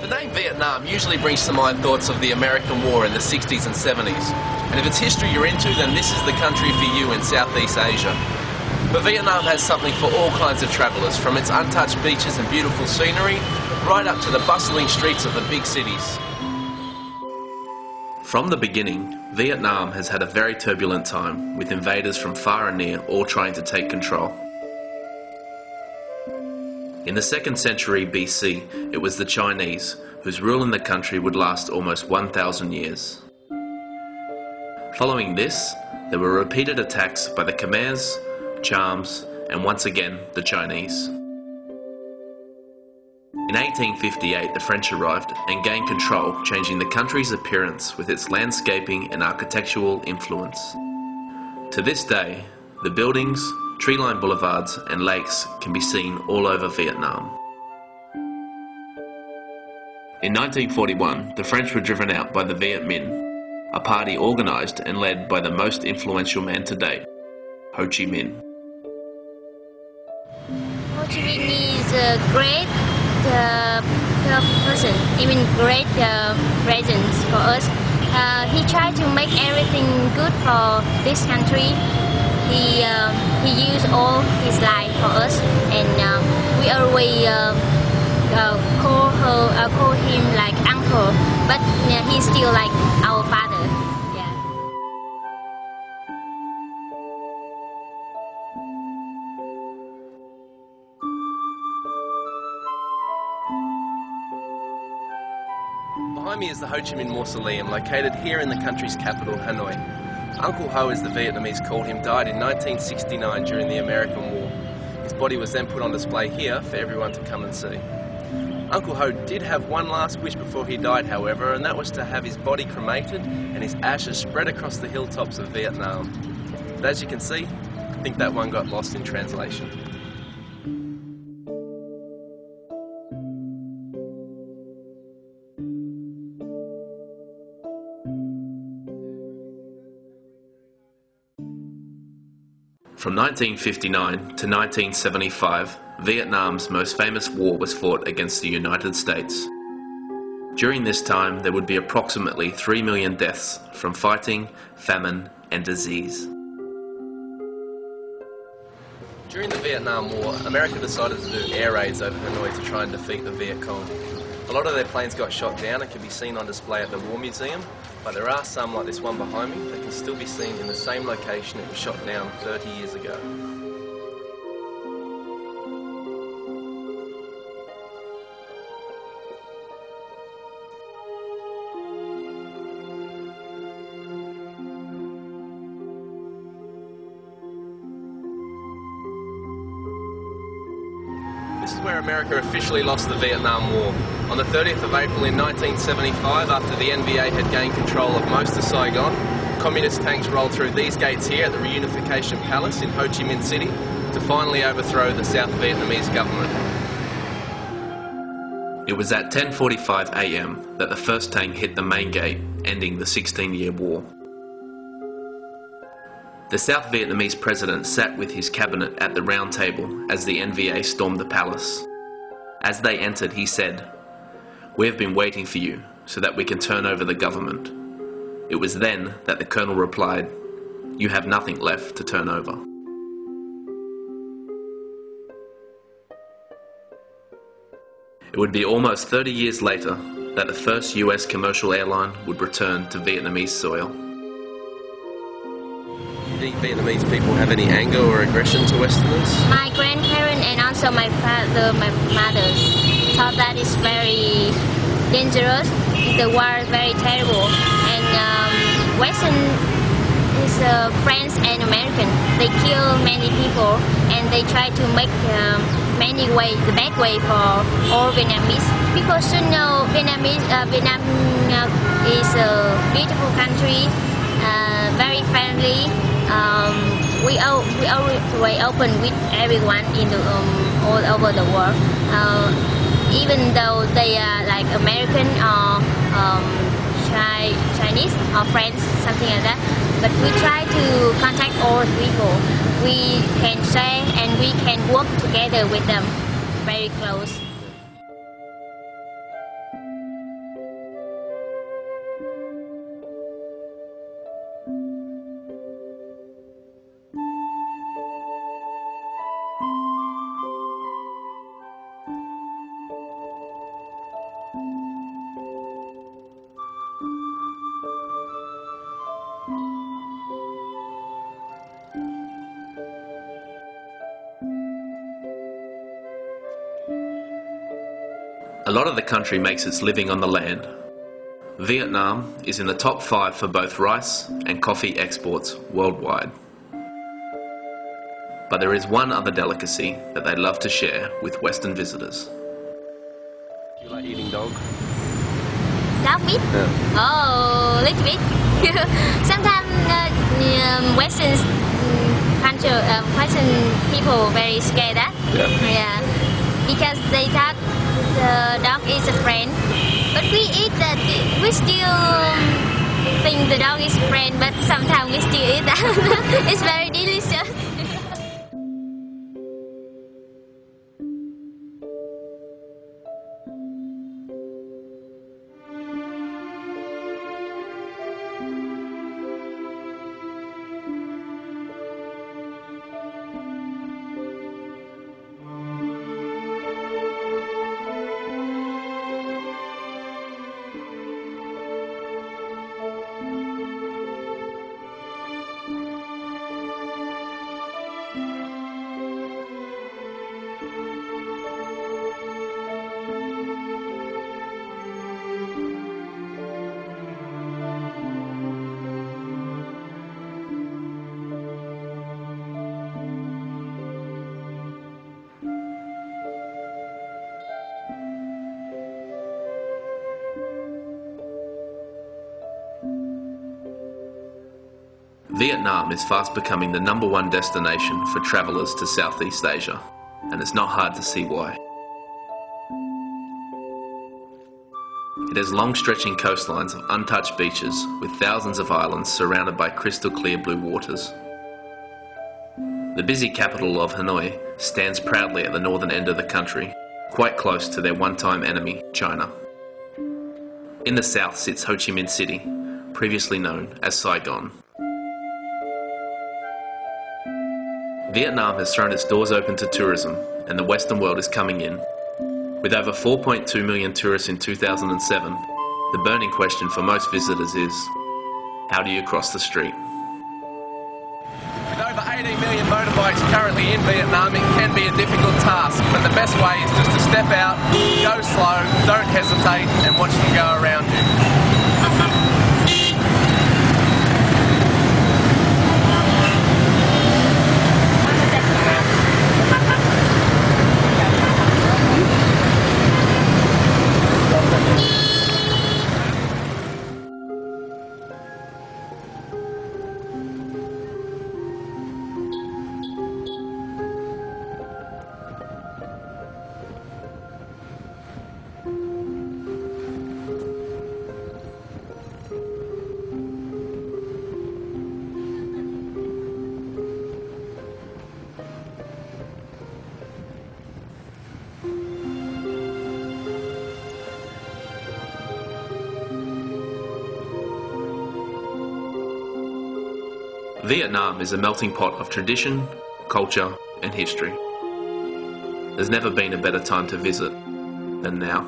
The name Vietnam usually brings to mind thoughts of the American War in the 60s and 70s. And if it's history you're into, then this is the country for you in Southeast Asia. But Vietnam has something for all kinds of travellers, from its untouched beaches and beautiful scenery, right up to the bustling streets of the big cities. From the beginning, Vietnam has had a very turbulent time, with invaders from far and near all trying to take control. In the 2nd century BC, it was the Chinese, whose rule in the country would last almost 1,000 years. Following this, there were repeated attacks by the Khmers, Chams, and once again the Chinese. In 1858, the French arrived and gained control, changing the country's appearance with its landscaping and architectural influence. To this day, the buildings, tree-lined boulevards and lakes can be seen all over Vietnam. In 1941, the French were driven out by the Viet Minh, a party organised and led by the most influential man to date, Ho Chi Minh. Ho Chi Minh is a great person, even great presence for us. He tried to make everything good for this country. He used all his life for us, and we always call him like uncle, but he's still like our father. Yeah. Behind me is the Ho Chi Minh Mausoleum, located here in the country's capital, Hanoi. Uncle Ho, as the Vietnamese called him, died in 1969 during the American War. His body was then put on display here for everyone to come and see. Uncle Ho did have one last wish before he died, however, and that was to have his body cremated and his ashes spread across the hilltops of Vietnam. But as you can see, I think that one got lost in translation. From 1959 to 1975, Vietnam's most famous war was fought against the United States. During this time, there would be approximately 3 million deaths from fighting, famine, and disease. During the Vietnam War, America decided to do air raids over Hanoi to try and defeat the Viet Cong. A lot of their planes got shot down and can be seen on display at the War Museum, but there are some, like this one behind me, that can still be seen in the same location it was shot down 30 years ago. This is where America officially lost the Vietnam War. On the 30th of April in 1975, after the NVA had gained control of most of Saigon, communist tanks rolled through these gates here at the Reunification Palace in Ho Chi Minh City to finally overthrow the South Vietnamese government. It was at 10:45 AM that the first tank hit the main gate, ending the 16-year war. The South Vietnamese president sat with his cabinet at the round table as the NVA stormed the palace. As they entered, he said, "We have been waiting for you so that we can turn over the government." It was then that the colonel replied, "You have nothing left to turn over." It would be almost 30 years later that the first US commercial airline would return to Vietnamese soil. Do you think Vietnamese people have any anger or aggression to Westerners? My grandparents and also my father, my mother thought that is very dangerous. The war is very terrible, and Western is French and American. They kill many people, and they try to make many ways, the bad way for all Vietnamese. People should know Vietnam is a beautiful country, very friendly. We always open with everyone in the all over the world. Even though they are like American or Chinese or French, something like that. But we try to contact all people. We can share and we can work together with them very close. A lot of the country makes its living on the land. Vietnam is in the top 5 for both rice and coffee exports worldwide. But there is one other delicacy that they love to share with Western visitors. Do you like eating dog? Dog meat? Yeah. Oh, little bit. Sometimes Western people very scared that. Yeah. Because they thought the dog is a friend. But we eat that. We still think the dog is a friend, but sometimes we still eat that. It's very delicious. Vietnam is fast becoming the #1 destination for travellers to Southeast Asia, and it's not hard to see why. It has long stretching coastlines of untouched beaches with thousands of islands surrounded by crystal clear blue waters. The busy capital of Hanoi stands proudly at the northern end of the country, quite close to their one-time enemy, China. In the south sits Ho Chi Minh City, previously known as Saigon. Vietnam has thrown its doors open to tourism, and the Western world is coming in. With over 4.2 million tourists in 2007, the burning question for most visitors is, how do you cross the street? With over 18 million motorbikes currently in Vietnam, it can be a difficult task, but the best way is just to step out, go slow, don't hesitate, and watch them go around you. Vietnam is a melting pot of tradition, culture and history. There's never been a better time to visit than now.